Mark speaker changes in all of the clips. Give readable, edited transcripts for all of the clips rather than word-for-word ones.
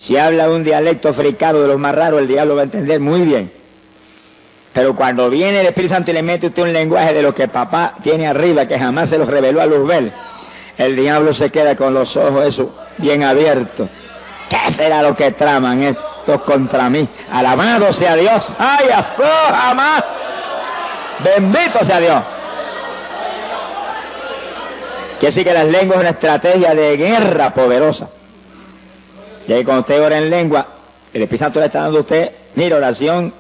Speaker 1: Si habla un dialecto africano de los más raros, el diablo va a entender muy bien. Pero cuando viene el Espíritu Santo y le mete usted un lenguaje de lo que papá tiene arriba, que jamás se los reveló a Luzbel, el diablo se queda con los ojos esos bien abiertos. ¿Qué será lo que traman estos contra mí? Alabado sea Dios. ¡Ay, eso jamás! Bendito sea Dios. Quiere decir que las lenguas es una estrategia de guerra poderosa. Y ahí cuando usted ora en lengua, el Espíritu Santo le está dando a usted, mira, oración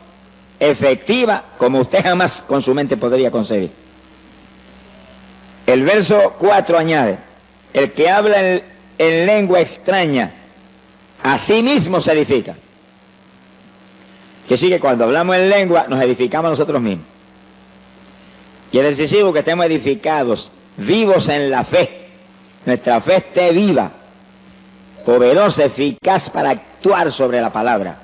Speaker 1: efectiva como usted jamás con su mente podría concebir. El verso 4 añade, el que habla en lengua extraña, a sí mismo se edifica. Que sí que cuando hablamos en lengua nos edificamos nosotros mismos. Y es decisivo que estemos edificados, vivos en la fe. Nuestra fe esté viva, poderosa, eficaz para actuar sobre la palabra.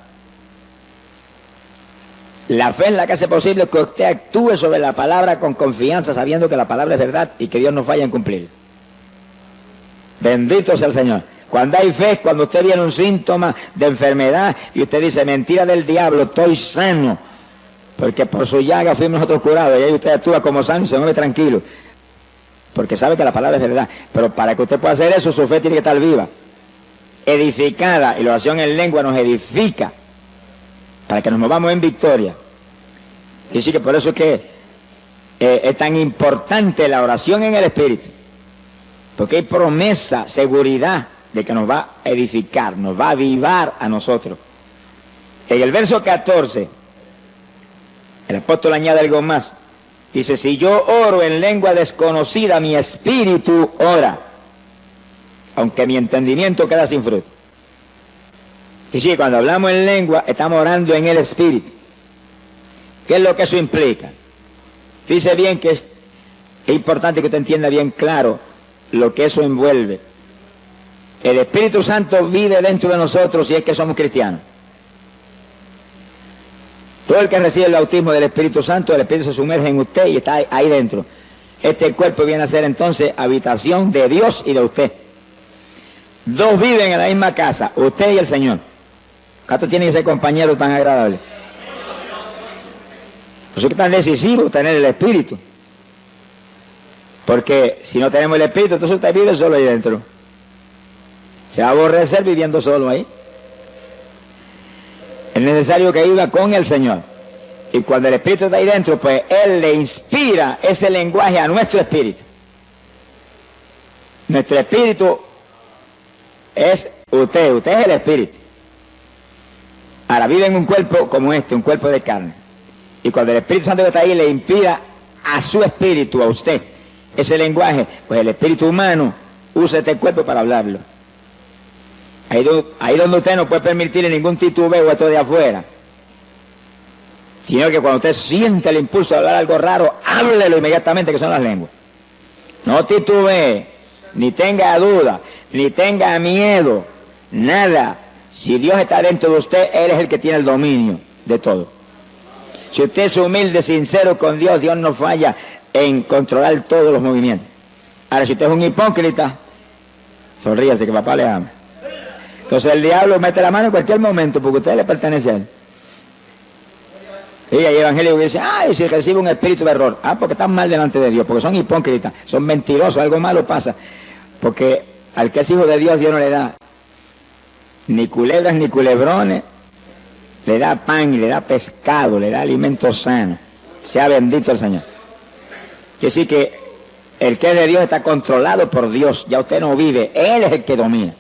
Speaker 1: La fe es la que hace posible que usted actúe sobre la palabra con confianza, sabiendo que la palabra es verdad y que Dios no falla en cumplir. Bendito sea el Señor. Cuando hay fe, cuando usted viene un síntoma de enfermedad y usted dice, mentira del diablo, estoy sano, porque por su llaga fuimos nosotros curados, y ahí usted actúa como sano y se mueve tranquilo, porque sabe que la palabra es verdad. Pero para que usted pueda hacer eso, su fe tiene que estar viva, edificada, y la oración en lengua nos edifica para que nos movamos en victoria. Y sí que por eso es que es tan importante la oración en el Espíritu, porque hay promesa, seguridad de que nos va a edificar, nos va a avivar a nosotros. En el verso 14, el apóstol añade algo más. Dice, si yo oro en lengua desconocida, mi espíritu ora, aunque mi entendimiento queda sin fruto. Y sí, cuando hablamos en lengua, estamos orando en el Espíritu. ¿Qué es lo que eso implica? Dice bien que es importante que usted entienda bien claro lo que eso envuelve. El Espíritu Santo vive dentro de nosotros si es que somos cristianos. Todo el que recibe el bautismo del Espíritu Santo, el Espíritu se sumerge en usted y está ahí dentro. Este cuerpo viene a ser entonces habitación de Dios y de usted. Dos viven en la misma casa, usted y el Señor. ¿Cuántos tienen ese compañero tan agradable? Por eso es que es tan decisivo tener el Espíritu. Porque si no tenemos el Espíritu, entonces usted vive solo ahí dentro. Se va a aborrecer viviendo solo ahí. Es necesario que viva con el Señor. Y cuando el Espíritu está ahí dentro, pues Él le inspira ese lenguaje a nuestro espíritu. Nuestro espíritu es usted es el Espíritu. Ahora vive en un cuerpo como este, un cuerpo de carne. Y cuando el Espíritu Santo que está ahí le inspira a su espíritu, a usted, ese lenguaje, pues el espíritu humano usa este cuerpo para hablarlo. Ahí donde usted no puede permitirle ningún titubeo a esto de afuera, sino que cuando usted siente el impulso de hablar algo raro, háblelo inmediatamente, que son las lenguas. No titubee, ni tenga duda, ni tenga miedo, nada. Si Dios está dentro de usted, Él es el que tiene el dominio de todo. Si usted es humilde, sincero con Dios, Dios no falla en controlar todos los movimientos. Ahora, si usted es un hipócrita, sonríase que papá le ama. Entonces el diablo mete la mano en cualquier momento porque usted le pertenece a él. Y hay evangélicos que dicen, ay, si recibe un espíritu de error. Ah, porque están mal delante de Dios, porque son hipócritas, son mentirosos, algo malo pasa. Porque al que es hijo de Dios, Dios no le da ni culebras ni culebrones, le da pan y le da pescado, le da alimento sano. Sea bendito el Señor. Quiere decir que el que es de Dios está controlado por Dios, ya usted no vive, Él es el que domina.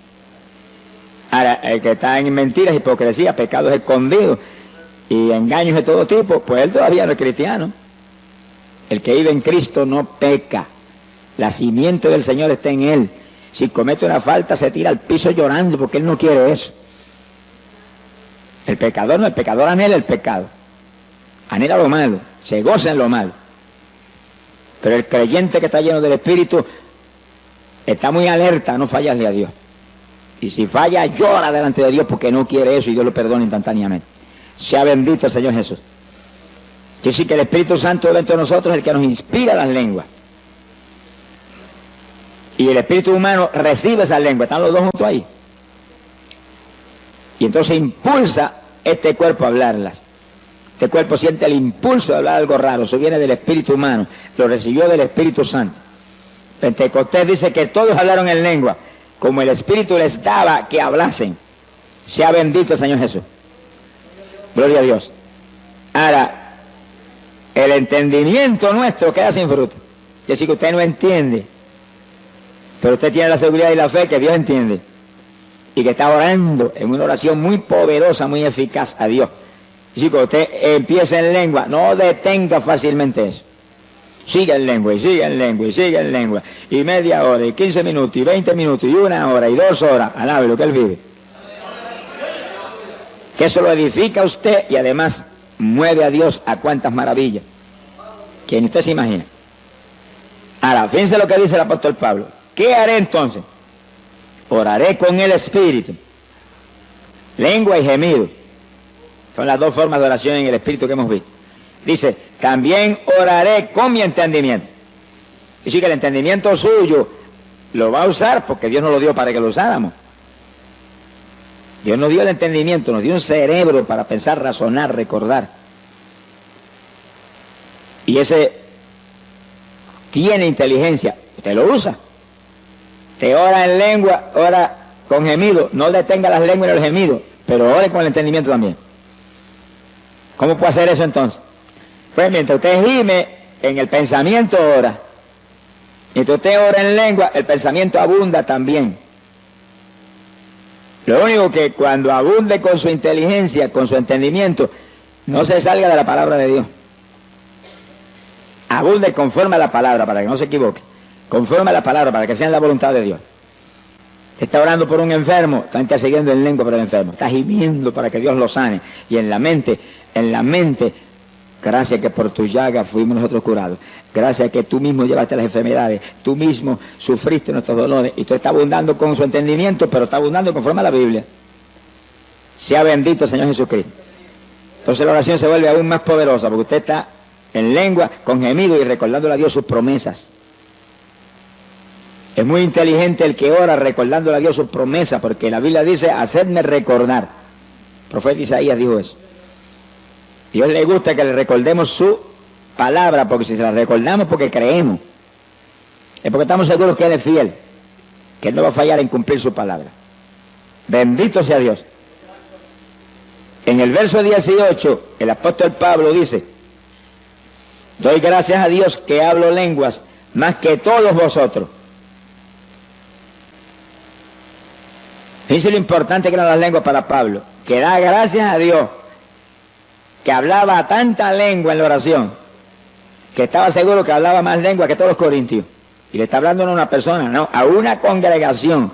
Speaker 1: Ahora, el que está en mentiras, hipocresía, pecados escondidos y engaños de todo tipo, pues él todavía no es cristiano. El que vive en Cristo no peca. La simiente del Señor está en él. Si comete una falta, se tira al piso llorando porque él no quiere eso. El pecador no, el pecador anhela el pecado. Anhela lo malo, se goza en lo malo. Pero el creyente que está lleno del Espíritu está muy alerta a no fallarle a Dios. Y si falla, llora delante de Dios porque no quiere eso y Dios lo perdona instantáneamente. Sea bendito el Señor Jesús. Quiere decir que el Espíritu Santo dentro de nosotros es el que nos inspira las lenguas. Y el espíritu humano recibe esa lengua. Están los dos juntos ahí. Y entonces impulsa este cuerpo a hablarlas. Este cuerpo siente el impulso de hablar algo raro, eso viene del espíritu humano, lo recibió del Espíritu Santo. Pentecostés dice que todos hablaron en lengua, como el Espíritu les daba que hablasen. Sea bendito el Señor Jesús. Gloria a Dios. Ahora, el entendimiento nuestro queda sin fruto. Es decir, que usted no entiende, pero usted tiene la seguridad y la fe que Dios entiende. Y que está orando en una oración muy poderosa, muy eficaz a Dios. Y si usted empieza en lengua, no detenga fácilmente eso. Sigue en lengua, y sigue en lengua, y sigue en lengua. Y media hora, y 15 minutos, y 20 minutos, y 1 hora, y 2 horas. Alabe lo que Él vive. Que eso lo edifica a usted y además mueve a Dios a cuantas maravillas que ni usted se imagina. Ahora, fíjense lo que dice el apóstol Pablo. ¿Qué haré entonces? Oraré con el Espíritu. Lengua y gemido. Son las dos formas de oración en el Espíritu que hemos visto. Dice, también oraré con mi entendimiento. Y sí que el entendimiento suyo lo va a usar porque Dios nos lo dio para que lo usáramos. Dios nos dio el entendimiento, nos dio un cerebro para pensar, razonar, recordar. Y ese tiene inteligencia, usted lo usa. Te ora en lengua, ora con gemido, no detenga las lenguas en el gemido, pero ore con el entendimiento también. ¿Cómo puede hacer eso entonces? Pues mientras usted gime, en el pensamiento ora. Mientras usted ora en lengua, el pensamiento abunda también. Lo único que cuando abunde con su inteligencia, con su entendimiento, no se salga de la palabra de Dios. Abunde conforme a la palabra, para que no se equivoque. Conforme a la palabra, para que sea en la voluntad de Dios. Está orando por un enfermo, está intercediendo en lengua por el enfermo. Está gimiendo para que Dios lo sane. Y en la mente, gracias que por tu llaga fuimos nosotros curados. Gracias que tú mismo llevaste las enfermedades. Tú mismo sufriste nuestros dolores. Y tú estás abundando con su entendimiento, pero está abundando conforme a la Biblia. Sea bendito el Señor Jesucristo. Entonces la oración se vuelve aún más poderosa, porque usted está en lengua, con gemido y recordándole a Dios sus promesas. Es muy inteligente el que ora recordándole a Dios sus promesas, porque la Biblia dice, hacedme recordar. El profeta Isaías dijo eso. A Dios le gusta que le recordemos su palabra, porque si se la recordamos porque creemos, es porque estamos seguros que Él es fiel, que Él no va a fallar en cumplir su palabra. Bendito sea Dios. En el verso 18, el apóstol Pablo dice, doy gracias a Dios que hablo lenguas más que todos vosotros. Fíjense lo importante que eran las lenguas para Pablo, que da gracias a Dios que hablaba tanta lengua en la oración, que estaba seguro que hablaba más lengua que todos los corintios. Y le está hablando no a una persona, no, a una congregación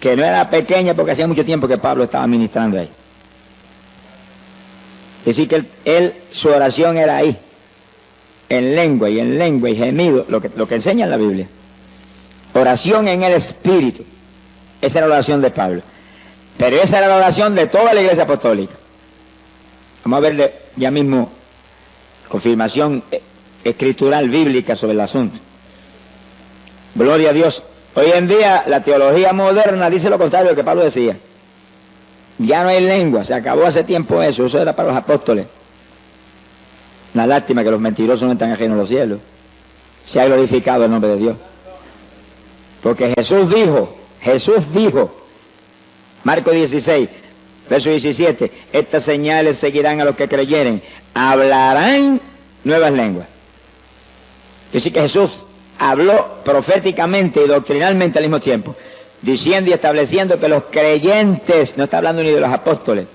Speaker 1: que no era pequeña porque hacía mucho tiempo que Pablo estaba ministrando ahí. Es decir, que su oración era ahí, en lengua y gemido, lo que enseña en la Biblia. Oración en el Espíritu. Esa era la oración de Pablo. Pero esa era la oración de toda la Iglesia Apostólica. Vamos a verle ya mismo confirmación escritural bíblica sobre el asunto. Gloria a Dios. Hoy en día la teología moderna dice lo contrario de lo que Pablo decía. Ya no hay lengua, se acabó hace tiempo eso era para los apóstoles. Una lástima que los mentirosos no están ajenos a los cielos. Se ha glorificado el nombre de Dios. Porque Jesús dijo, Marcos 16, verso 17, estas señales seguirán a los que creyeren, hablarán nuevas lenguas. Es decir, que Jesús habló proféticamente y doctrinalmente al mismo tiempo, diciendo y estableciendo que los creyentes, no está hablando ni de los apóstoles,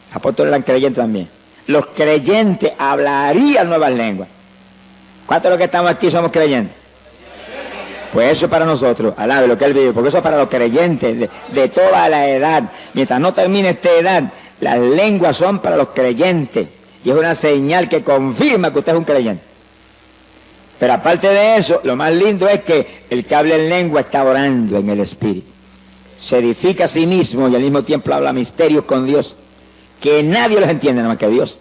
Speaker 1: los apóstoles eran creyentes también, los creyentes hablarían nuevas lenguas. ¿Cuántos de los que estamos aquí somos creyentes? Pues eso es para nosotros, alabe lo que Él vive, porque eso es para los creyentes de toda la edad. Mientras no termine esta edad, las lenguas son para los creyentes. Y es una señal que confirma que usted es un creyente. Pero aparte de eso, lo más lindo es que el que habla en lengua está orando en el Espíritu. Se edifica a sí mismo y al mismo tiempo habla misterios con Dios, que nadie los entiende nada más que Dios.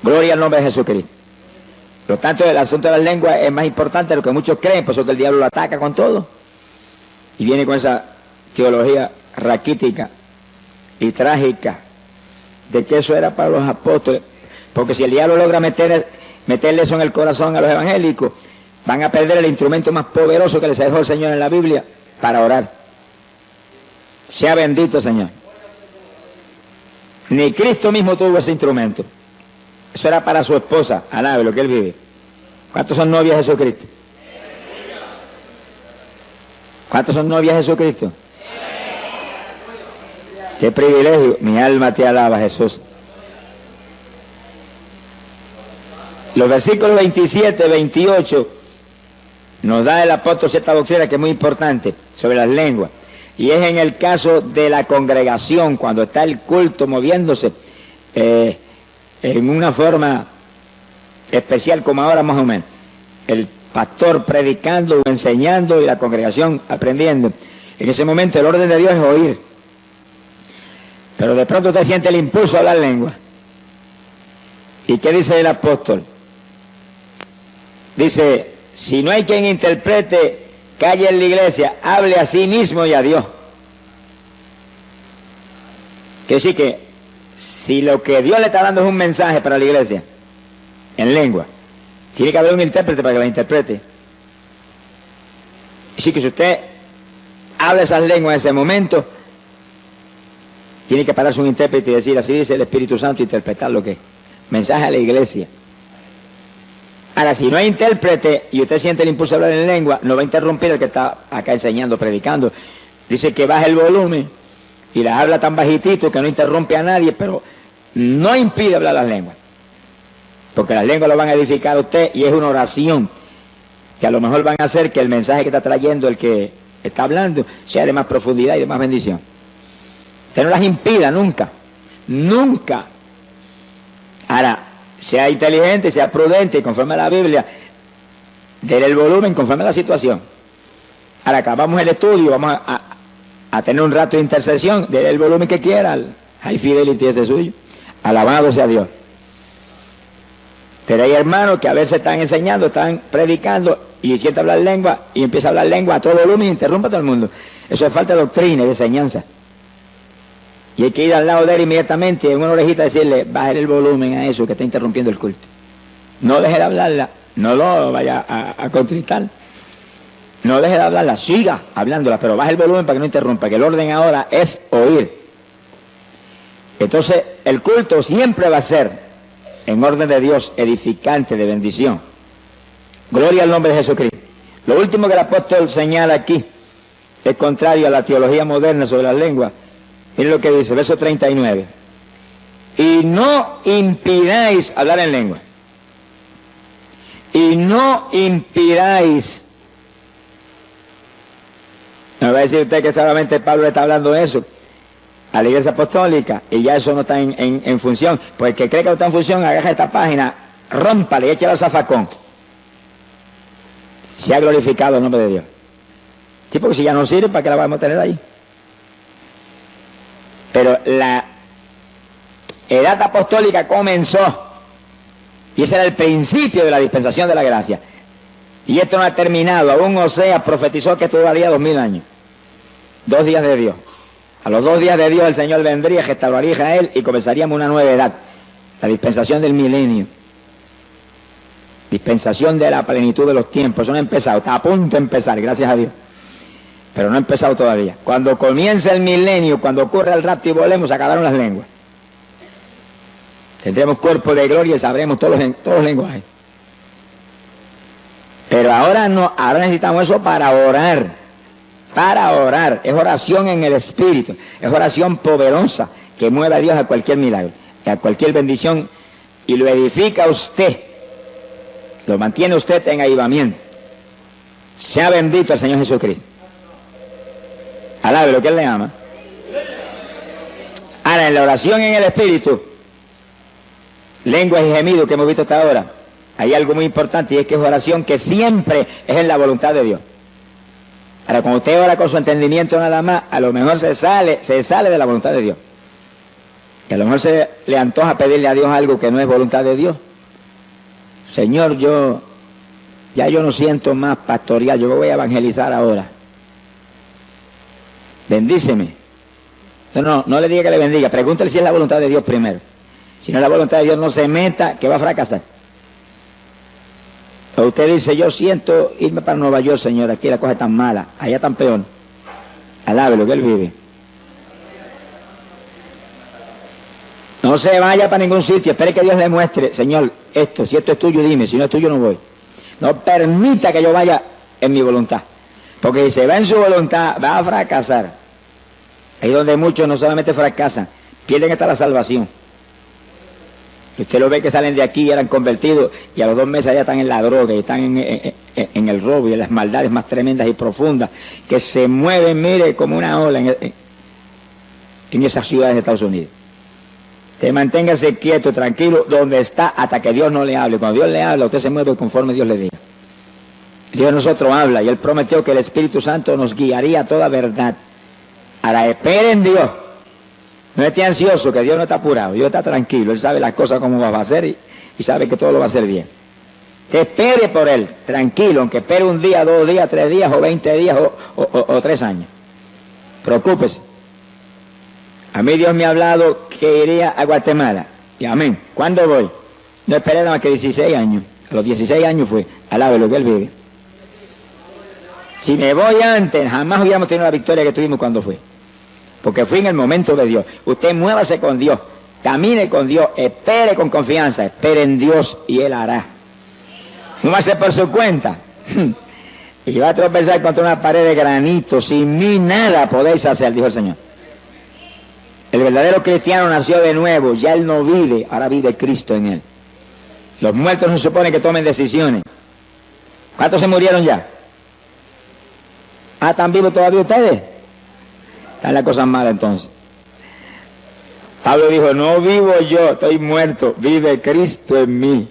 Speaker 1: Gloria al nombre de Jesucristo. Por lo tanto, el asunto de las lenguas es más importante de lo que muchos creen, por eso que el diablo lo ataca con todo. Y viene con esa teología raquítica y trágica de que eso era para los apóstoles, porque si el diablo logra meterle eso en el corazón a los evangélicos, van a perder el instrumento más poderoso que les dejó el Señor en la Biblia para orar. Sea bendito, Señor. Ni Cristo mismo tuvo ese instrumento. Eso era para su esposa, alabe lo que él vive. ¿Cuántos son novias de Jesucristo? ¿Cuántos son novias de Jesucristo? ¡Qué privilegio! Mi alma te alaba, Jesús. Los versículos 27, 28 nos da el apóstol cierta doctrina que es muy importante sobre las lenguas. Y es en el caso de la congregación, cuando está el culto moviéndose en una forma especial como ahora más o menos. El pastor predicando, enseñando y la congregación aprendiendo. En ese momento el orden de Dios es oír. Pero de pronto usted siente el impulso a hablar lengua. ¿Y qué dice el apóstol? Dice, si no hay quien interprete, calle en la iglesia, hable a sí mismo y a Dios. Quiere decir que si lo que Dios le está dando es un mensaje para la iglesia, en lengua, tiene que haber un intérprete para que la interprete. Así que si usted habla esas lenguas en ese momento, tiene que pararse un intérprete y decir, así dice el Espíritu Santo, interpretar lo que es. Mensaje a la iglesia. Ahora, si no hay intérprete y usted siente el impulso de hablar en lengua, no va a interrumpir el que está acá enseñando, predicando. Dice que baja el volumen y las habla tan bajitito que no interrumpe a nadie, pero no impide hablar las lenguas. Porque las lenguas lo van a edificar a usted y es una oración que a lo mejor van a hacer que el mensaje que está trayendo el que está hablando sea de más profundidad y de más bendición. Usted no las impida nunca, nunca. Ahora, sea inteligente, sea prudente y conforme a la Biblia, déle el volumen conforme a la situación. Ahora acabamos el estudio, vamos a tener un rato de intercesión, déle el volumen que quiera, High Fidelity ese suyo, alabado sea Dios. Pero hay hermanos que a veces están enseñando, están predicando y quieren hablar lengua y empieza a hablar lengua a todo volumen y interrumpe a todo el mundo. Eso es falta de doctrina y de enseñanza. Y hay que ir al lado de él inmediatamente y en una orejita decirle, baje el volumen a eso que está interrumpiendo el culto. No deje de hablarla, no lo vaya a contristar. No deje de hablarla, siga hablándola, pero baje el volumen para que no interrumpa, que el orden ahora es oír. Entonces, el culto siempre va a ser, en orden de Dios, edificante, de bendición. Gloria al nombre de Jesucristo. Lo último que el apóstol señala aquí es contrario a la teología moderna sobre las lenguas. Miren lo que dice, verso 39. Y no impidáis hablar en lengua. Y no impidáis. No va a decir usted que solamente Pablo le está hablando eso a la iglesia apostólica y ya eso no está en función. Pues el que cree que no está en función, agarra esta página, rómpale y échale al zafacón. Se ha glorificado el nombre de Dios. Sí, porque si ya no sirve, ¿para qué la vamos a tener ahí? Pero la edad apostólica comenzó y ese era el principio de la dispensación de la gracia. Y esto no ha terminado. Aún Oseas profetizó que esto duraría 2000 años. 2 días de Dios. A los 2 días de Dios el Señor vendría, restauraría a Israel y comenzaríamos una nueva edad. La dispensación del milenio. Dispensación de la plenitud de los tiempos. Eso no ha empezado. Está a punto de empezar, gracias a Dios. Pero no ha empezado todavía. Cuando comience el milenio, cuando ocurra el rapto y volemos, acabaron las lenguas. Tendremos cuerpo de gloria y sabremos todos los lenguajes. Pero ahora no, ahora necesitamos eso para orar. Para orar. Es oración en el Espíritu. Es oración poderosa que mueve a Dios a cualquier milagro, a cualquier bendición y lo edifica a usted. Lo mantiene usted en avivamiento. Sea bendito el Señor Jesucristo. Alabe lo que Él le ama. Ahora, en la oración en el Espíritu, lenguas y gemidos que hemos visto hasta ahora, hay algo muy importante y es que es oración que siempre es en la voluntad de Dios. Ahora, cuando usted ora con su entendimiento nada más, a lo mejor se sale de la voluntad de Dios. Y a lo mejor se le antoja pedirle a Dios algo que no es voluntad de Dios. Señor, yo no siento más pastorear, yo voy a evangelizar ahora. Bendíceme. No le diga que le bendiga, pregúntele si es la voluntad de Dios primero. Si no es la voluntad de Dios, no se meta, que va a fracasar. O usted dice, yo siento irme para Nueva York, señor, aquí la cosa es tan mala, allá tan peor. Alábelo, que él vive. No se vaya para ningún sitio, espere que Dios le muestre, señor, esto, si esto es tuyo, dime, si no es tuyo, no voy. No permita que yo vaya en mi voluntad, porque si se va en su voluntad, va a fracasar. Ahí donde muchos no solamente fracasan, pierden hasta la salvación. Usted lo ve que salen de aquí y eran convertidos, y a los 2 meses ya están en la droga, y están en el robo y en las maldades más tremendas y profundas, que se mueven, mire, como una ola en esas ciudades de Estados Unidos. Te manténgase quieto, tranquilo, donde está, hasta que Dios no le hable. Cuando Dios le habla, usted se mueve conforme Dios le diga. Dios nosotros habla, y Él prometió que el Espíritu Santo nos guiaría a toda verdad. Ahora, espere en Dios. No esté ansioso, que Dios no está apurado, Dios está tranquilo, Él sabe las cosas cómo va a hacer y sabe que todo lo va a hacer bien. Que espere por Él, tranquilo, aunque espere 1 día, 2 días, 3 días, o 20 días, o 3 años. Preocúpese. A mí Dios me ha hablado que iría a Guatemala, y amén. ¿Cuándo voy? No esperé nada más que 16 años. A los 16 años fue, alábelo que Él vive. Si me voy antes, jamás hubiéramos tenido la victoria que tuvimos cuando fui. Porque fui en el momento de Dios. Usted muévase con Dios, camine con Dios, espere con confianza, espere en Dios y Él hará. No va a ser por su cuenta. Y va a tropezar contra una pared de granito. Sin mí nada podéis hacer, dijo el Señor. El verdadero cristiano nació de nuevo, ya él no vive, ahora vive Cristo en él. Los muertos no se supone que tomen decisiones. ¿Cuántos se murieron ya? ¿Están vivos todavía ustedes? Están las cosas malas entonces. Pablo dijo, no vivo yo, estoy muerto, vive Cristo en mí.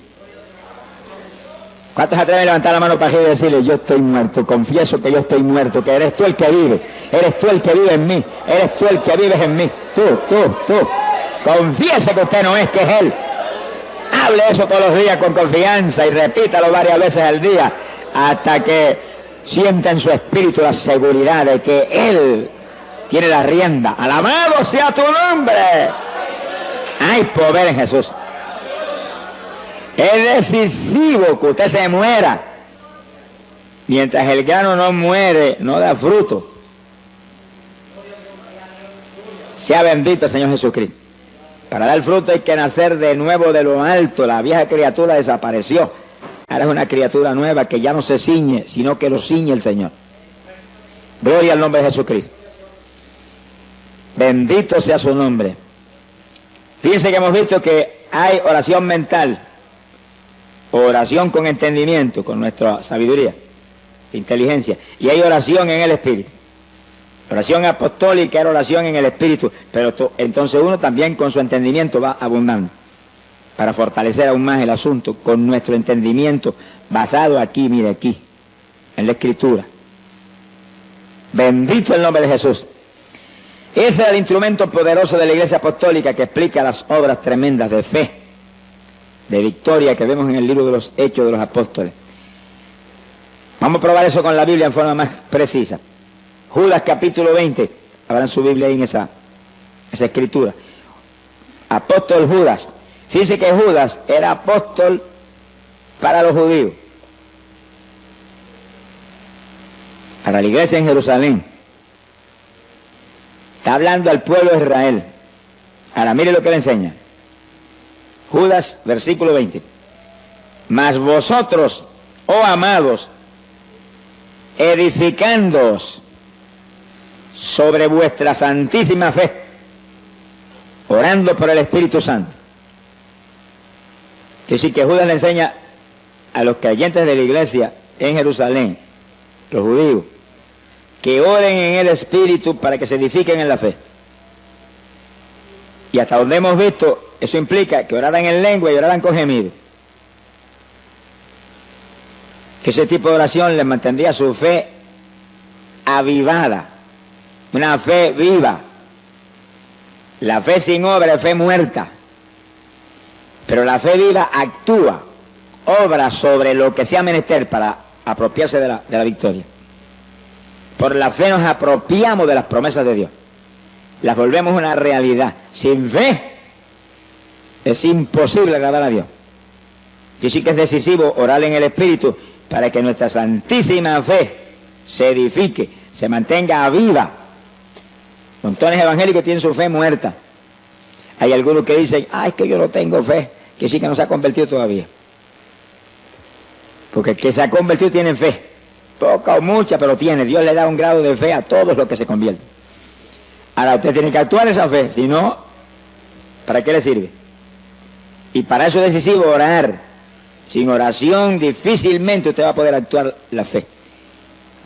Speaker 1: ¿Cuántos atreven a levantar la mano para arriba y decirle, yo estoy muerto, confieso que yo estoy muerto, que eres tú el que vive, eres tú el que vive en mí, eres tú el que vives en mí, tú. Confiese que usted no es, que es Él. Hable eso todos los días con confianza y repítalo varias veces al día, hasta que sienta en su espíritu la seguridad de que Él tiene la rienda. Alabado sea tu nombre. Hay poder en Jesús. Es decisivo que usted se muera. Mientras el grano no muere, no da fruto. Sea bendito el Señor Jesucristo. Para dar fruto hay que nacer de nuevo de lo alto. La vieja criatura desapareció. Ahora es una criatura nueva que ya no se ciñe, sino que lo ciñe el Señor. Gloria al nombre de Jesucristo. Bendito sea su nombre. Fíjense que hemos visto que hay oración mental, oración con entendimiento, con nuestra sabiduría, inteligencia, y hay oración en el Espíritu. Oración apostólica era oración en el Espíritu, pero entonces uno también con su entendimiento va abundando, para fortalecer aún más el asunto, con nuestro entendimiento basado aquí, mire aquí, en la Escritura. Bendito el nombre de Jesús. Ese es el instrumento poderoso de la Iglesia Apostólica que explica las obras tremendas de fe, de victoria que vemos en el libro de los Hechos de los Apóstoles. Vamos a probar eso con la Biblia en forma más precisa. Judas capítulo 20, abran su Biblia ahí en esa escritura. Apóstol Judas. Fíjense que Judas era apóstol para los judíos, para la iglesia en Jerusalén. Está hablando al pueblo de Israel. Ahora mire lo que le enseña. Judas, versículo 20. Mas vosotros, oh amados, edificándoos sobre vuestra santísima fe, orando por el Espíritu Santo. Es decir, que Judas le enseña a los creyentes de la iglesia en Jerusalén, los judíos, que oren en el Espíritu para que se edifiquen en la fe. Y hasta donde hemos visto, eso implica que oraran en lengua y oraran con gemido. Que ese tipo de oración les mantendría su fe avivada, una fe viva. La fe sin obra es fe muerta, pero la fe viva actúa, obra sobre lo que sea menester para apropiarse de la victoria. Por la fe nos apropiamos de las promesas de Dios. las volvemos una realidad. Sin fe es imposible agradar a Dios. Y sí que es decisivo orar en el Espíritu para que nuestra santísima fe se edifique, se mantenga viva. Montones evangélicos tienen su fe muerta. Hay algunos que dicen, es que yo no tengo fe, que sí que no se ha convertido todavía. Porque el que se ha convertido tiene fe, poca o mucha, pero tiene. Dios le da un grado de fe a todos los que se convierten. Ahora usted tiene que actuar esa fe, si no, ¿para qué le sirve? Y para eso es decisivo orar. Sin oración difícilmente usted va a poder actuar la fe.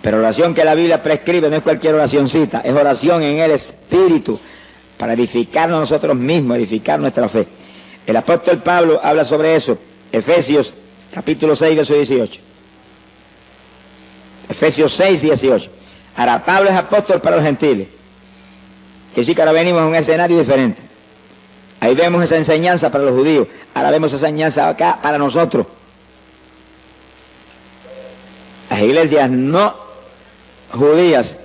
Speaker 1: Pero oración que la Biblia prescribe no es cualquier oracioncita, es oración en el Espíritu, para edificarnos nosotros mismos, edificar nuestra fe. El apóstol Pablo habla sobre eso, Efesios capítulo 6, verso 18. Efesios 6, 18. Ahora, Pablo es apóstol para los gentiles, que sí que ahora venimos a un escenario diferente. Ahí vemos esa enseñanza para los judíos, ahora vemos esa enseñanza acá para nosotros. Las iglesias no judías,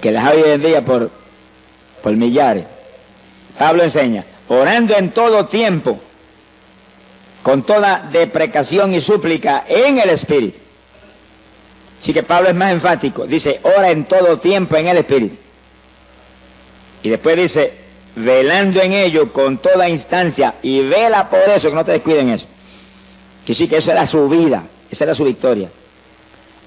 Speaker 1: que las hay hoy en día por millares. Pablo enseña, orando en todo tiempo, con toda deprecación y súplica en el Espíritu. Así que Pablo es más enfático, dice, ora en todo tiempo en el Espíritu. Y después dice, velando en ello con toda instancia, y vela por eso, que no te descuiden eso. Que sí que eso era su vida, esa era su victoria.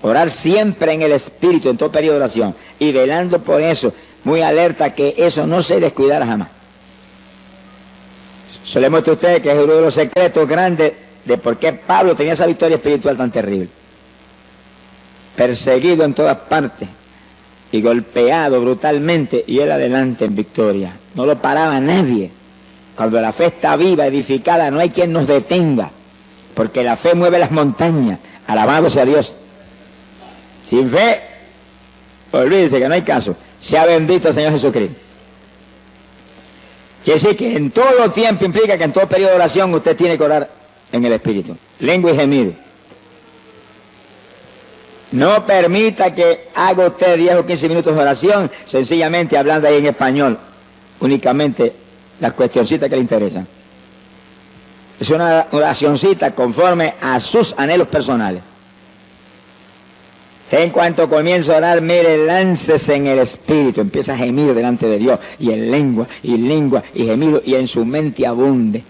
Speaker 1: Orar siempre en el Espíritu, en todo periodo de oración, y velando por eso, muy alerta que eso no se descuidara jamás. Se le muestra a ustedes que es uno de los secretos grandes de por qué Pablo tenía esa victoria espiritual tan terrible. Perseguido en todas partes y golpeado brutalmente, y él adelante en victoria. No lo paraba nadie. Cuando la fe está viva, edificada, no hay quien nos detenga, porque la fe mueve las montañas. Alabado sea Dios. Sin fe, olvídese que no hay caso. Sea bendito el Señor Jesucristo. Quiere decir que en todo tiempo implica que en todo periodo de oración usted tiene que orar en el Espíritu. Lengua y gemido. No permita que haga usted 10 o 15 minutos de oración, sencillamente hablando ahí en español, únicamente las cuestioncitas que le interesan. Es una oracioncita conforme a sus anhelos personales. En cuanto comienza a orar, mire, láncese en el Espíritu, empieza a gemir delante de Dios, y en lengua, y gemido, y en su mente abunde.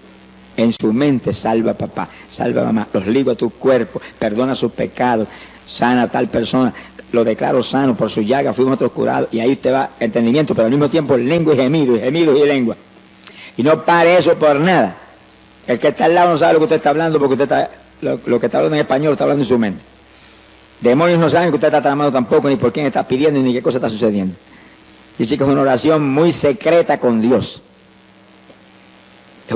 Speaker 1: En su mente, salva papá, salva mamá, los ligo a tu cuerpo, perdona sus pecados, sana a tal persona, lo declaro sano, por su llaga fuimos otros curados, y ahí usted va entendimiento, pero al mismo tiempo lengua y gemido, y lengua. Y no pare eso por nada. El que está al lado no sabe lo que usted está hablando, porque usted está, lo que está hablando en español está hablando en su mente. Demonios no saben que usted está tramando tampoco, ni por quién está pidiendo, ni qué cosa está sucediendo. Dice que es una oración muy secreta con Dios. Es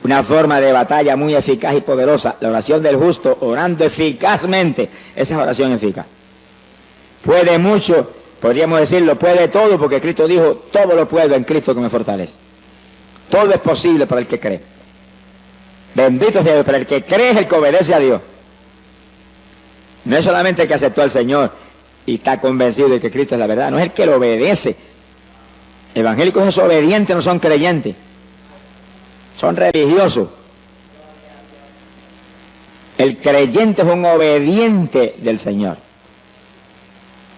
Speaker 1: una forma de batalla muy eficaz y poderosa. La oración del justo, orando eficazmente, esa es oración eficaz. Puede mucho, podríamos decirlo, puede todo, porque Cristo dijo, todo lo puedo en Cristo que me fortalece. Todo es posible para el que cree. Bendito sea Dios, para el que cree es el que obedece a Dios. No es solamente el que aceptó al Señor y está convencido de que Cristo es la verdad, no es el que lo obedece. Evangélicos es obedientes, no son creyentes, son religiosos. El creyente es un obediente del Señor,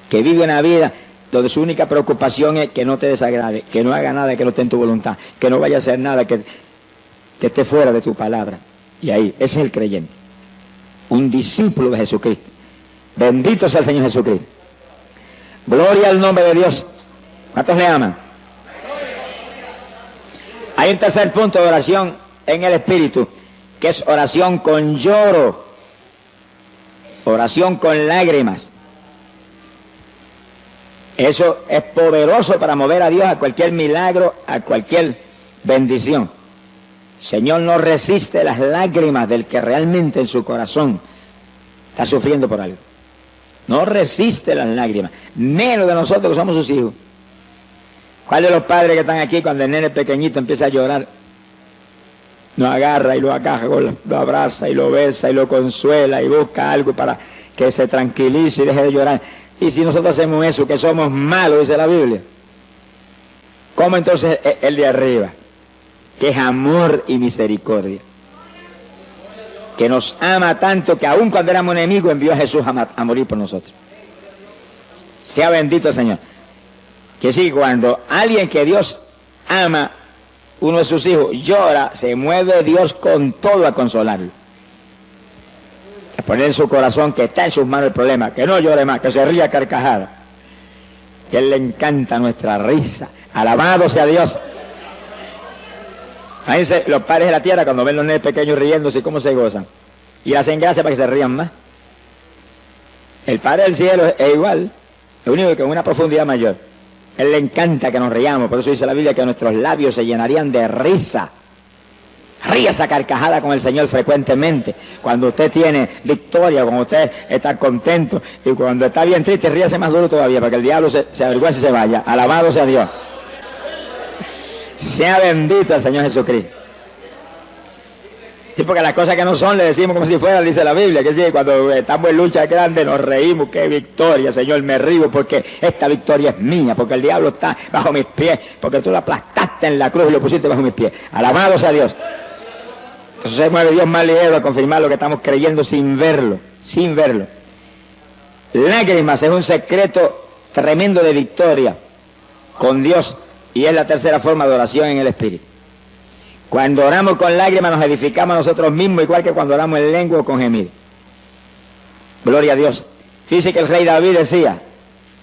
Speaker 1: que vive una vida donde su única preocupación es que no te desagrade, que no haga nada que no esté en tu voluntad, que no vaya a hacer nada que esté fuera de tu palabra. Y ahí, ese es el creyente, un discípulo de Jesucristo. Bendito sea el Señor Jesucristo. Gloria al nombre de Dios. ¿Cuántos le aman? Hay un tercer punto de oración en el Espíritu, que es oración con lloro, oración con lágrimas. Eso es poderoso para mover a Dios a cualquier milagro, a cualquier bendición. El Señor no resiste las lágrimas del que realmente en su corazón está sufriendo por algo. No resiste las lágrimas, menos de nosotros que somos sus hijos. ¿Cuál de los padres que están aquí cuando el nene pequeñito empieza a llorar, lo agarra y lo agaja, lo abraza y lo besa y lo consuela y busca algo para que se tranquilice y deje de llorar? Y si nosotros hacemos eso, que somos malos, dice la Biblia, ¿Cómo entonces el de arriba? Que es amor y misericordia. Que nos ama tanto que aun cuando éramos enemigos envió a Jesús a morir por nosotros. Sea bendito el Señor. Que sí, cuando alguien que Dios ama, uno de sus hijos, llora, se mueve Dios con todo a consolarlo. A poner en su corazón que está en sus manos el problema, que no llore más, que se ría a carcajada. Que a Él le encanta nuestra risa. Alabado sea Dios. Fíjense, los padres de la tierra cuando ven los nenes pequeños riéndose, cómo se gozan. Y hacen gracia para que se rían más. El Padre del cielo es igual, lo único que con una profundidad mayor. Él le encanta que nos riamos, por eso dice la Biblia que nuestros labios se llenarían de risa. Ríase a carcajada con el Señor frecuentemente. Cuando usted tiene victoria, cuando usted está contento, y cuando está bien triste, ríase más duro todavía, para que el diablo se avergüence y se vaya. Alabado sea Dios. Sea bendito el Señor Jesucristo. Sí, porque las cosas que no son le decimos como si fueran, dice la Biblia, que sí, cuando estamos en lucha grande nos reímos, qué victoria, Señor, me río porque esta victoria es mía, porque el diablo está bajo mis pies, porque tú lo aplastaste en la cruz y lo pusiste bajo mis pies. Alabado sea Dios. Entonces se mueve Dios más ligero a confirmar lo que estamos creyendo sin verlo, sin verlo. Lágrimas es un secreto tremendo de victoria con Dios y es la tercera forma de oración en el Espíritu. Cuando oramos con lágrimas nos edificamos a nosotros mismos, igual que cuando oramos en lengua o con gemido. Gloria a Dios. Dice que el rey David decía,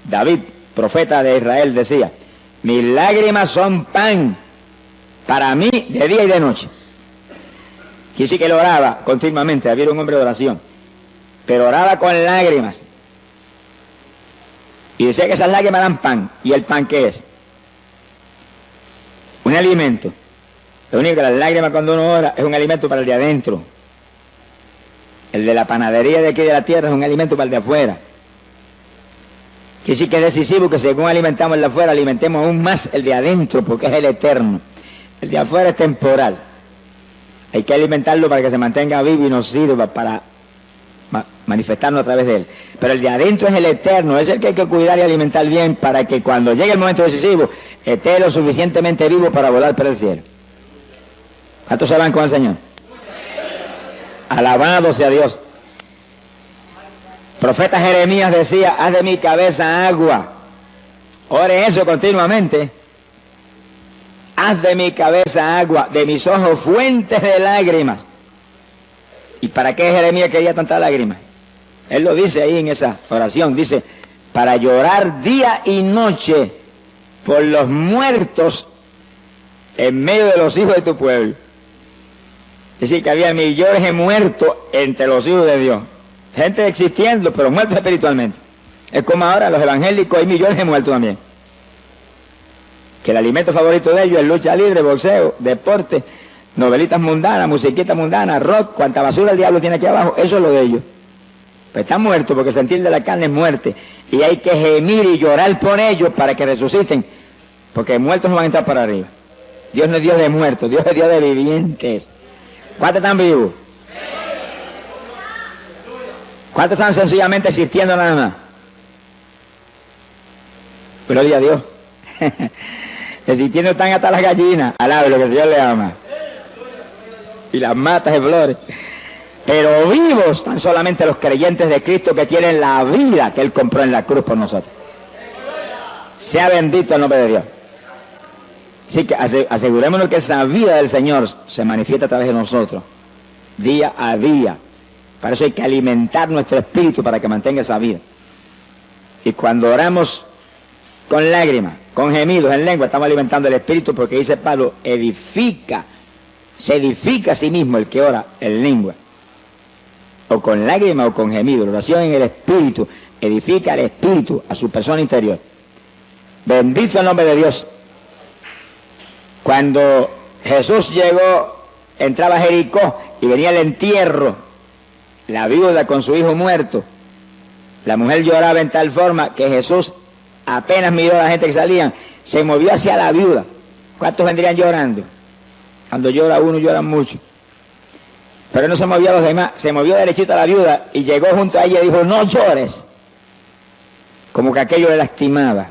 Speaker 1: David, profeta de Israel, decía, mis lágrimas son pan para mí de día y de noche. Quiere decir que él oraba continuamente, había un hombre de oración, pero oraba con lágrimas. Y decía que esas lágrimas eran pan. ¿Y el pan qué es? Un alimento. Lo único que las lágrimas cuando uno ora es un alimento para el de adentro. El de la panadería de aquí de la tierra es un alimento para el de afuera. Que sí que es decisivo que según alimentamos el de afuera, alimentemos aún más el de adentro, porque es el eterno. El de afuera es temporal. Hay que alimentarlo para que se mantenga vivo y nos sirva para manifestarnos a través de él. Pero el de adentro es el eterno, es el que hay que cuidar y alimentar bien para que cuando llegue el momento decisivo esté lo suficientemente vivo para volar por el cielo. ¿Cuántos se van con el Señor? Alabado sea Dios. Profeta Jeremías decía, haz de mi cabeza agua. Ore eso continuamente. Haz de mi cabeza agua, de mis ojos fuentes de lágrimas. ¿Y para qué Jeremías quería tantas lágrimas? Él lo dice ahí en esa oración, dice, para llorar día y noche por los muertos en medio de los hijos de tu pueblo. Es decir, que había millones de muertos entre los hijos de Dios. Gente existiendo, pero muertos espiritualmente. Es como ahora los evangélicos, hay millones de muertos también. Que el alimento favorito de ellos es lucha libre, boxeo, deporte, novelitas mundanas, musiquita mundana, rock, cuanta basura el diablo tiene aquí abajo, eso es lo de ellos. Pues están muertos porque sentir de la carne es muerte. Y hay que gemir y llorar por ellos para que resuciten, porque muertos no van a entrar para arriba. Dios no es Dios de muertos, Dios es Dios de vivientes. ¿Cuántos están vivos? ¿Cuántos están sencillamente existiendo nada más? Gloria a Dios. Existiendo están hasta las gallinas, alabe lo que el Señor le ama. Y las matas de flores. Pero vivos están solamente los creyentes de Cristo que tienen la vida que Él compró en la cruz por nosotros. Sea bendito el nombre de Dios. Así que asegurémonos que esa vida del Señor se manifiesta a través de nosotros, día a día. Para eso hay que alimentar nuestro espíritu para que mantenga esa vida. Y cuando oramos con lágrimas, con gemidos en lengua, estamos alimentando el espíritu, porque dice Pablo, se edifica a sí mismo el que ora en lengua. O con lágrimas o con gemidos. La oración en el espíritu edifica el espíritu a su persona interior. Bendito el nombre de Dios. Cuando Jesús llegó, entraba a Jericó y venía el entierro, la viuda con su hijo muerto, la mujer lloraba en tal forma que Jesús apenas miró a la gente que salían, se movió hacia la viuda. ¿Cuántos vendrían llorando? Cuando llora uno, lloran mucho. Pero no se movió a los demás, se movió derechito a la viuda y llegó junto a ella y dijo, no llores. Como que aquello le lastimaba.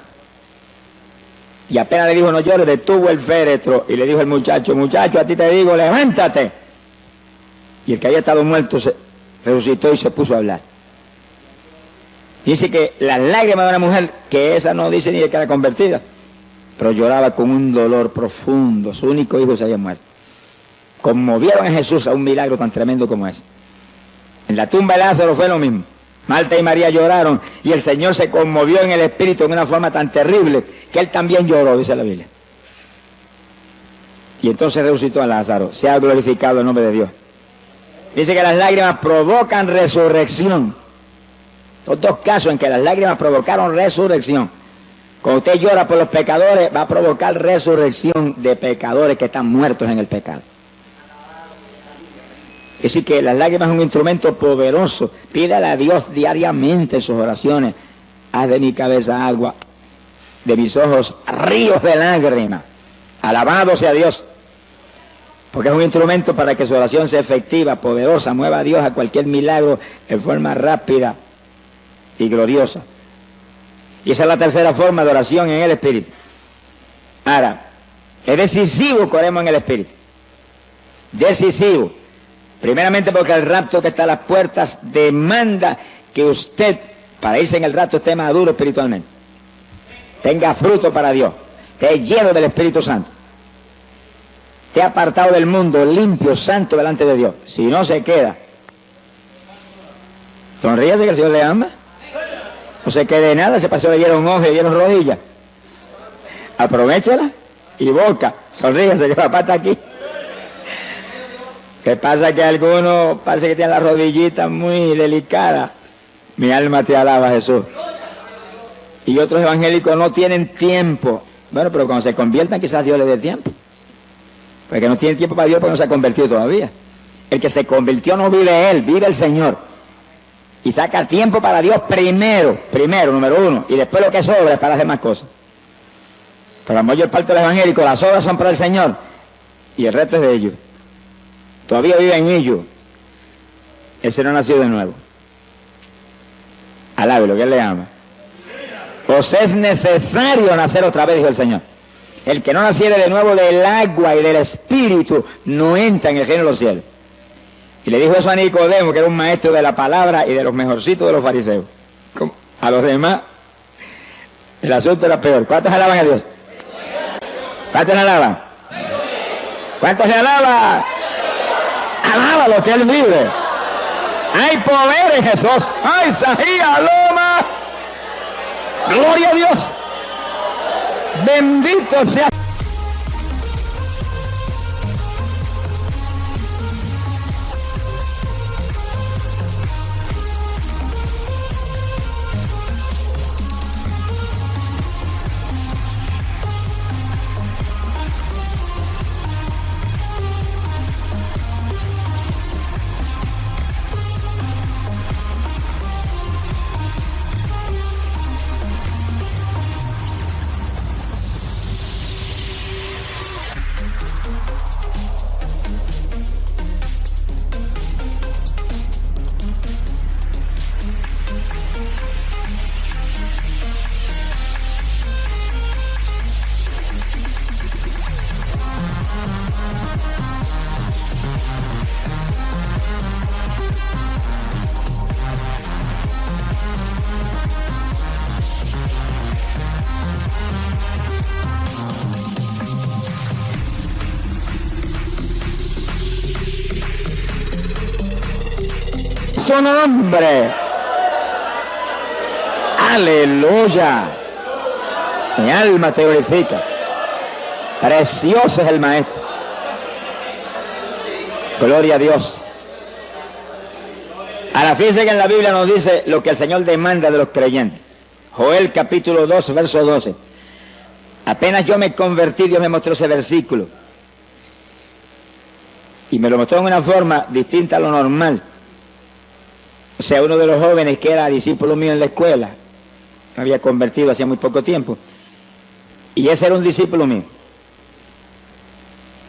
Speaker 1: Y apenas le dijo no llores, detuvo el féretro y le dijo al muchacho, muchacho, a ti te digo, levántate. Y el que había estado muerto se resucitó y se puso a hablar. Dice que las lágrimas de una mujer, que esa no dice ni que era convertida, pero lloraba con un dolor profundo, su único hijo se había muerto. Conmovieron a Jesús a un milagro tan tremendo como ese. En la tumba de Lázaro fue lo mismo. Marta y María lloraron y el Señor se conmovió en el espíritu de una forma tan terrible que Él también lloró, dice la Biblia. Y entonces resucitó a Lázaro. Se ha glorificado el nombre de Dios. Dice que las lágrimas provocan resurrección. Los dos casos en que las lágrimas provocaron resurrección. Cuando usted llora por los pecadores, va a provocar resurrección de pecadores que están muertos en el pecado. Es decir, que las lágrimas son un instrumento poderoso. Pídale a Dios diariamente en sus oraciones. Haz de mi cabeza agua, de mis ojos ríos de lágrimas. Alabado sea Dios. Porque es un instrumento para que su oración sea efectiva, poderosa, mueva a Dios a cualquier milagro en forma rápida y gloriosa. Y esa es la tercera forma de oración en el Espíritu. Ahora, es decisivo que oremos en el Espíritu. Decisivo. Primeramente porque el rapto que está a las puertas demanda que usted, para irse en el rapto, esté maduro espiritualmente. Tenga fruto para Dios. Esté lleno del Espíritu Santo. Esté apartado del mundo, limpio, santo delante de Dios. Si no se queda, sonríase que el Señor le ama. No se quede nada, se pasó, le dieron ojos, le dieron rodillas. Aprovéchela y boca. Sonríase que papá está aquí. ¿Qué pasa? Que algunos parece que tienen las rodillitas muy delicadas. Mi alma te alaba, Jesús. Y otros evangélicos no tienen tiempo. Bueno, pero cuando se conviertan quizás Dios les dé tiempo. Porque no tienen tiempo para Dios porque no se ha convertido todavía. El que se convirtió no vive Él, vive el Señor. Y saca tiempo para Dios primero, número uno. Y después lo que sobra es para las demás cosas. Pero la mayor parte de los evangélicos, las obras son para el Señor. Y el resto es de ellos. Todavía vive en ellos. Ese no nació de nuevo. Alábelo, que Él le ama. Pues es necesario nacer otra vez, dijo el Señor. El que no naciere de nuevo del agua y del Espíritu no entra en el reino de los cielos. Y le dijo eso a Nicodemo, que era un maestro de la palabra y de los mejorcitos de los fariseos. A los demás, el asunto era peor. ¿Cuántos alaban a Dios? ¿Cuántos le alaban? ¿Cuántos le alaban? Alábalo, que Él vive. Hay poder en Jesús. ¡Ay, Sahía, Loma! ¡Gloria a Dios! Bendito sea. Su nombre. Aleluya. Mi alma te glorifica. Precioso es el Maestro. Gloria a Dios. Ahora fíjense que en la Biblia nos dice lo que el Señor demanda de los creyentes. Joel capítulo 2, verso 12. Apenas yo me convertí, Dios me mostró ese versículo. Y me lo mostró en una forma distinta a lo normal. O sea, uno de los jóvenes que era discípulo mío en la escuela, me había convertido hacía muy poco tiempo, y ese era un discípulo mío.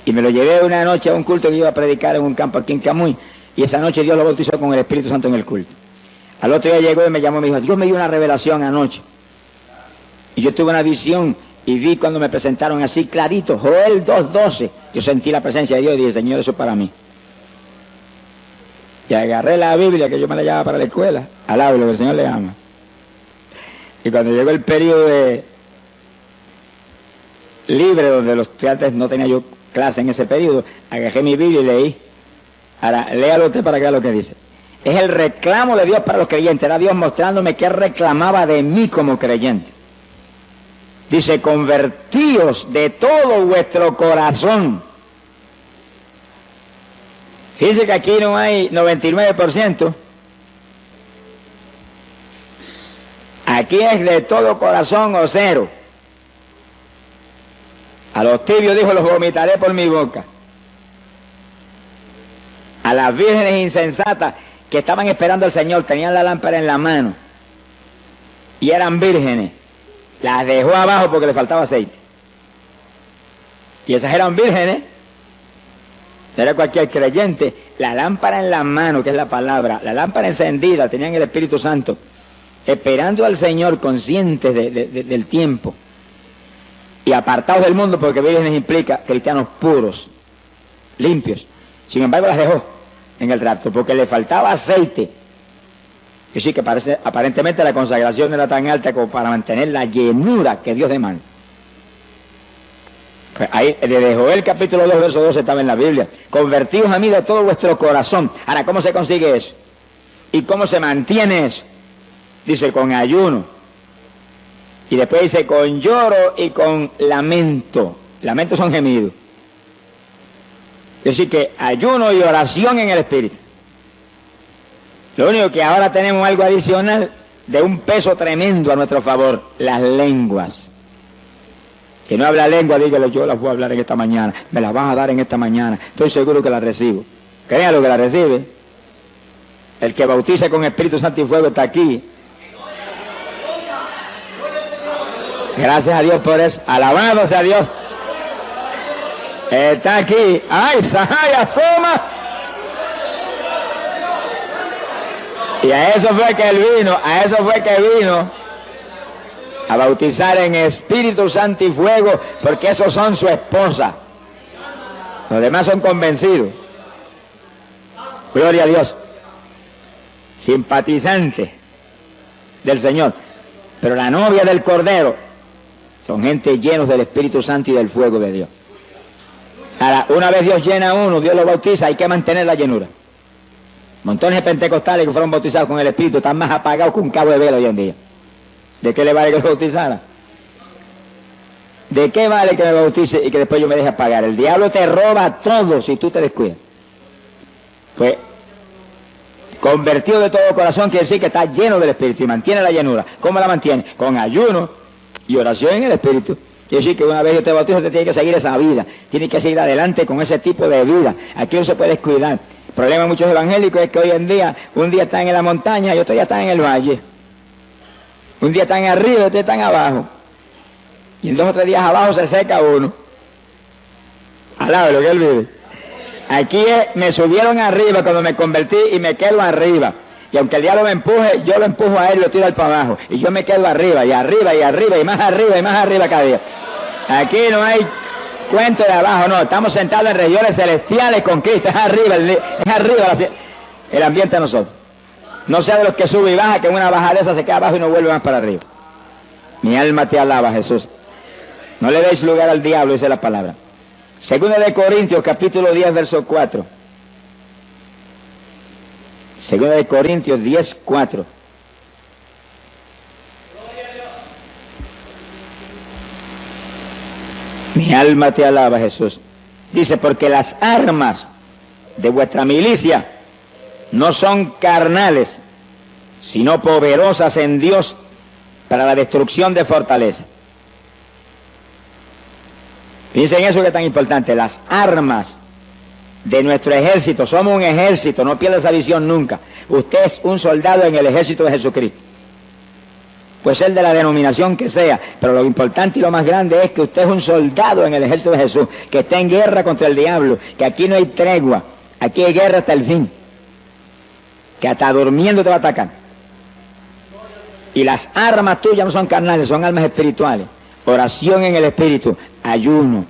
Speaker 1: Y me lo llevé una noche a un culto que iba a predicar en un campo aquí en Camuy, y esa noche Dios lo bautizó con el Espíritu Santo en el culto. Al otro día llegó y me llamó y me dijo, Dios me dio una revelación anoche. Y yo tuve una visión y vi cuando me presentaron así clarito, Joel 2:12, yo sentí la presencia de Dios y dije, Señor, eso es para mí. Y agarré la Biblia, que yo me la llevaba para la escuela, al lado de lo que el Señor le ama. Y cuando llegó el periodo de libre, donde los estudiantes no tenía yo clase en ese periodo, agarré mi Biblia y leí. Ahora, léalo usted para que vea lo que dice. Es el reclamo de Dios para los creyentes. Era Dios mostrándome que reclamaba de mí como creyente. Dice, convertíos de todo vuestro corazón. Fíjense que aquí no hay 99%. Aquí es de todo corazón o cero. A los tibios dijo, los vomitaré por mi boca. A las vírgenes insensatas que estaban esperando al Señor, tenían la lámpara en la mano y eran vírgenes, las dejó abajo porque le faltaba aceite. Y esas eran vírgenes, no era cualquier creyente. La lámpara en la mano, que es la palabra, la lámpara encendida, tenían el Espíritu Santo, esperando al Señor, conscientes del tiempo y apartados del mundo, porque vírgenes implica cristianos puros, limpios. Sin embargo, las dejó en el rapto porque le faltaba aceite. Y sí que aparentemente la consagración era tan alta como para mantener la llenura que Dios demanda. Pues ahí, desde Joel capítulo 2, verso 12 estaba en la Biblia. Convertíos a mí de todo vuestro corazón. Ahora, ¿cómo se consigue eso? ¿Y cómo se mantiene eso? Dice, con ayuno. Y después dice, con lloro y con lamento. Lamentos son gemidos. Es decir, que ayuno y oración en el Espíritu. Lo único que ahora tenemos algo adicional de un peso tremendo a nuestro favor, las lenguas. Que no habla lengua, dígale, yo las voy a hablar en esta mañana, me las vas a dar en esta mañana, estoy seguro que las recibo. Créanlo que las recibe. El que bautiza con Espíritu Santo y Fuego está aquí. Gracias a Dios por eso. Alabado sea Dios. Está aquí. ¡Ay, Sahai, asoma! Y a eso fue que él vino, a bautizar en Espíritu Santo y Fuego, porque esos son su esposa. Los demás son convencidos. Gloria a Dios. Simpatizantes del Señor. Pero la novia del Cordero son gente llenos del Espíritu Santo y del fuego de Dios. Ahora, una vez Dios llena a uno, Dios lo bautiza, hay que mantener la llenura. Montones de pentecostales que fueron bautizados con el Espíritu están más apagados que un cabo de vela hoy en día. ¿De qué le vale que lo bautizara? ¿De qué vale que me bautice y que después yo me deje apagar? El diablo te roba todo si tú te descuidas. Pues, convertido de todo corazón quiere decir que está lleno del Espíritu y mantiene la llenura. ¿Cómo la mantiene? Con ayuno y oración en el Espíritu. Quiere decir que una vez yo te bautizo, te tiene que seguir esa vida. Tiene que seguir adelante con ese tipo de vida. Aquí no se puede descuidar. El problema de muchos evangélicos es que hoy en día, un día están en la montaña y otro día están en el valle. Un día están arriba y otro día están abajo. Y en 2 o 3 días abajo se seca uno. Al lado de lo que él vive. Aquí me subieron arriba cuando me convertí y me quedo arriba. Y aunque el diablo me empuje, yo lo empujo a él y lo tiro al para abajo. Y yo me quedo arriba, y arriba, y arriba, y más arriba, y más arriba cada día. Aquí no hay cuento de abajo, no. Estamos sentados en regiones celestiales con Cristo. Es arriba el ambiente de nosotros. No sea de los que sube y baja, que en una bajadeza se queda abajo y no vuelve más para arriba. Mi alma te alaba, Jesús. No le deis lugar al diablo, dice la palabra. Segunda de Corintios, capítulo 10, verso 4. Segunda de Corintios 10, 4. Mi alma te alaba, Jesús. Dice, porque las armas de vuestra milicia no son carnales, sino poderosas en Dios para la destrucción de fortalezas. Piensen eso que es tan importante, las armas de nuestro ejército. Somos un ejército, no pierda esa visión nunca. Usted es un soldado en el ejército de Jesucristo. Puede ser de la denominación que sea, pero lo importante y lo más grande es que usted es un soldado en el ejército de Jesús, que está en guerra contra el diablo, que aquí no hay tregua, aquí hay guerra hasta el fin, que hasta durmiendo te va a atacar. Y las armas tuyas no son carnales, son armas espirituales. oración en el Espíritu, ayuno.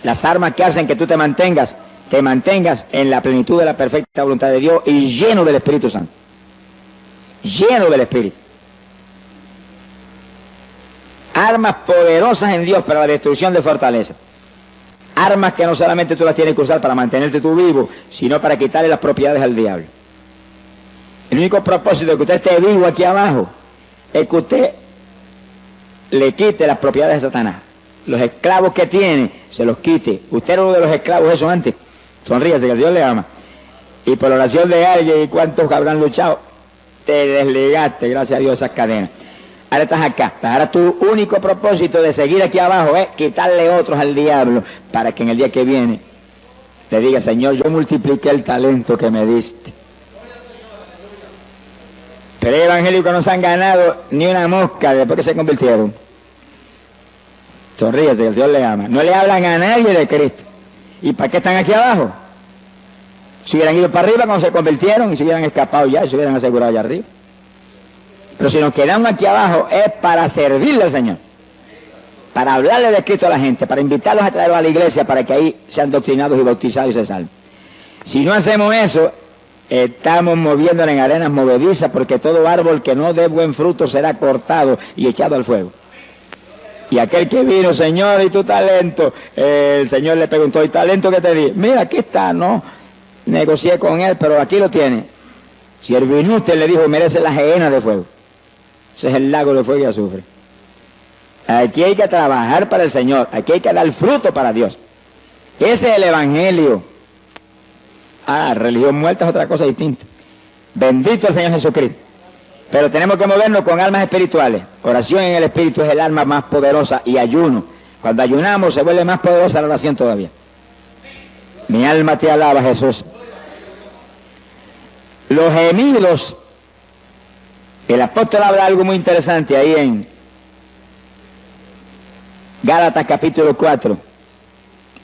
Speaker 1: Las armas que hacen que tú te mantengas en la plenitud de la perfecta voluntad de Dios y lleno del Espíritu Santo. Lleno del Espíritu. Armas poderosas en Dios para la destrucción de fortalezas. Armas que no solamente tú las tienes que usar para mantenerte tú vivo, sino para quitarle las propiedades al diablo. El único propósito de que usted esté vivo aquí abajo es que usted le quite las propiedades de Satanás. Los esclavos que tiene, se los quite. Usted era uno de los esclavos de eso antes. Sonríase, que el Señor le ama. Y por la oración de alguien, ¿y cuántos habrán luchado? Te desligaste, gracias a Dios, esas cadenas. Ahora estás acá. Ahora tu único propósito de seguir aquí abajo es quitarle otros al diablo, para que en el día que viene le diga, Señor, yo multipliqué el talento que me diste. Pero hay evangélicos que no se han ganado ni una mosca después que se convirtieron. Sonríese, que el Señor le ama. No le hablan a nadie de Cristo. ¿Y para qué están aquí abajo? Si hubieran ido para arriba cuando se convirtieron y se hubieran escapado ya y se hubieran asegurado allá arriba. Pero si nos quedamos aquí abajo es para servirle al Señor, para hablarle de Cristo a la gente, para invitarlos a traerlos a la iglesia para que ahí sean doctrinados y bautizados y se salven. Si no hacemos eso, estamos moviéndonos en arenas movedizas, porque todo árbol que no dé buen fruto será cortado y echado al fuego. Y aquel que vino, Señor, ¿y tu talento? El Señor le preguntó, ¿y talento qué te di? Mira, aquí está, no negocié con él, pero aquí lo tiene. Si el vinute le dijo, merece la gehenna de fuego. Ese es el lago de fuego y azufre. Aquí hay que trabajar para el Señor, aquí hay que dar fruto para Dios. Ese es el Evangelio. Religión muerta es otra cosa distinta. Bendito el Señor Jesucristo. Pero tenemos que movernos con almas espirituales. Oración en el Espíritu es el alma más poderosa, y ayuno. Cuando ayunamos se vuelve más poderosa la oración todavía. Mi alma te alaba, Jesús. Los gemidos. El apóstol habla algo muy interesante ahí en Gálatas capítulo 4,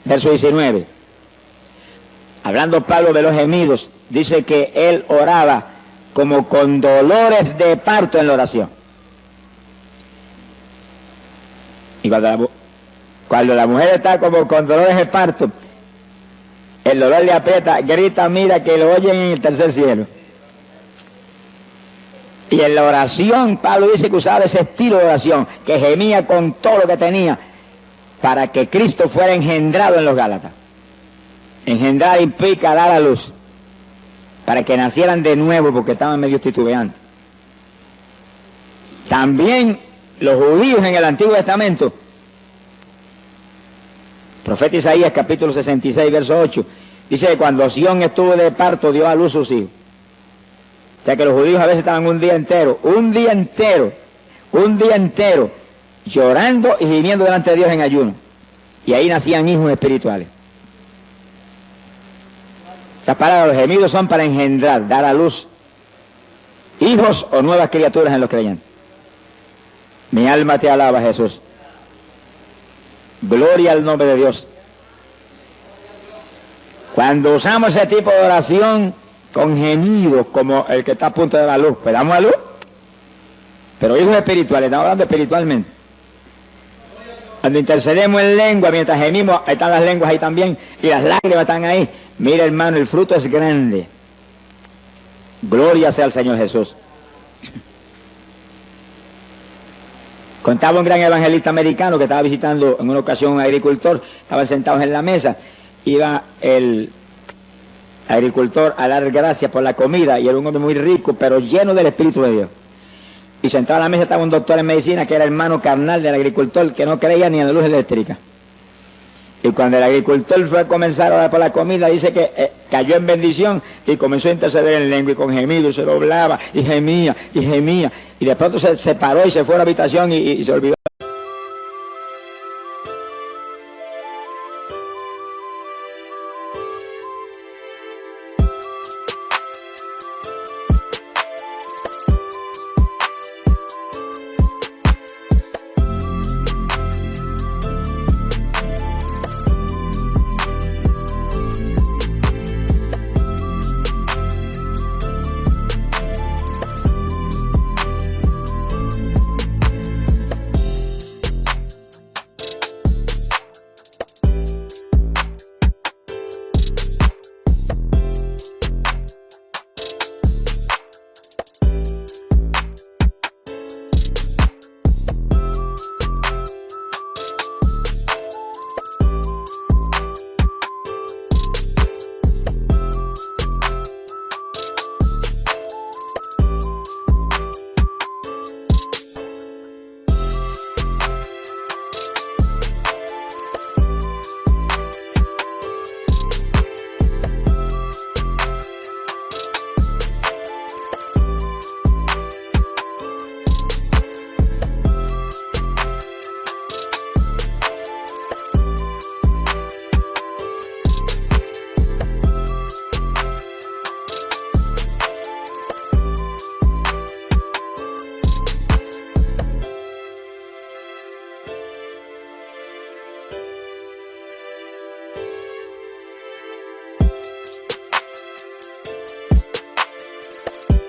Speaker 1: verso 19. Hablando Pablo de los gemidos, dice que él oraba como con dolores de parto en la oración. Y cuando la mujer está como con dolores de parto, el dolor le aprieta, grita, mira, que lo oyen en el tercer cielo. Y en la oración, Pablo dice que usaba ese estilo de oración, que gemía con todo lo que tenía, para que Cristo fuera engendrado en los Gálatas. Engendrar implica dar a luz, para que nacieran de nuevo, porque estaban medio titubeando. También los judíos en el Antiguo Testamento, profeta Isaías capítulo 66, verso 8, dice que cuando Sión estuvo de parto, dio a luz sus hijos. O sea que los judíos a veces estaban un día entero, llorando y gimiendo delante de Dios en ayuno. Y ahí nacían hijos espirituales. Las palabras, los gemidos son para engendrar, dar a luz hijos o nuevas criaturas en los creyentes. Mi alma te alaba, Jesús. Gloria al nombre de Dios. Cuando usamos ese tipo de oración con gemidos, como el que está a punto de dar luz, pues damos a luz. Pero hijos espirituales, estamos hablando espiritualmente. Cuando intercedemos en lengua, mientras gemimos, ahí están las lenguas ahí también, y las lágrimas están ahí. Mira, hermano, el fruto es grande. Gloria sea al Señor Jesús. Contaba un gran evangelista americano que estaba visitando en una ocasión un agricultor, estaban sentados en la mesa, iba el agricultor a dar gracias por la comida, y era un hombre muy rico, pero lleno del Espíritu de Dios. Y sentado a la mesa estaba un doctor en medicina que era hermano carnal del agricultor, que no creía ni en la luz eléctrica. Y cuando el agricultor fue a comenzar a orar por la comida, dice que cayó en bendición y comenzó a interceder en lengua y con gemido, y se doblaba y gemía, y de pronto se paró y se fue a la habitación y se olvidó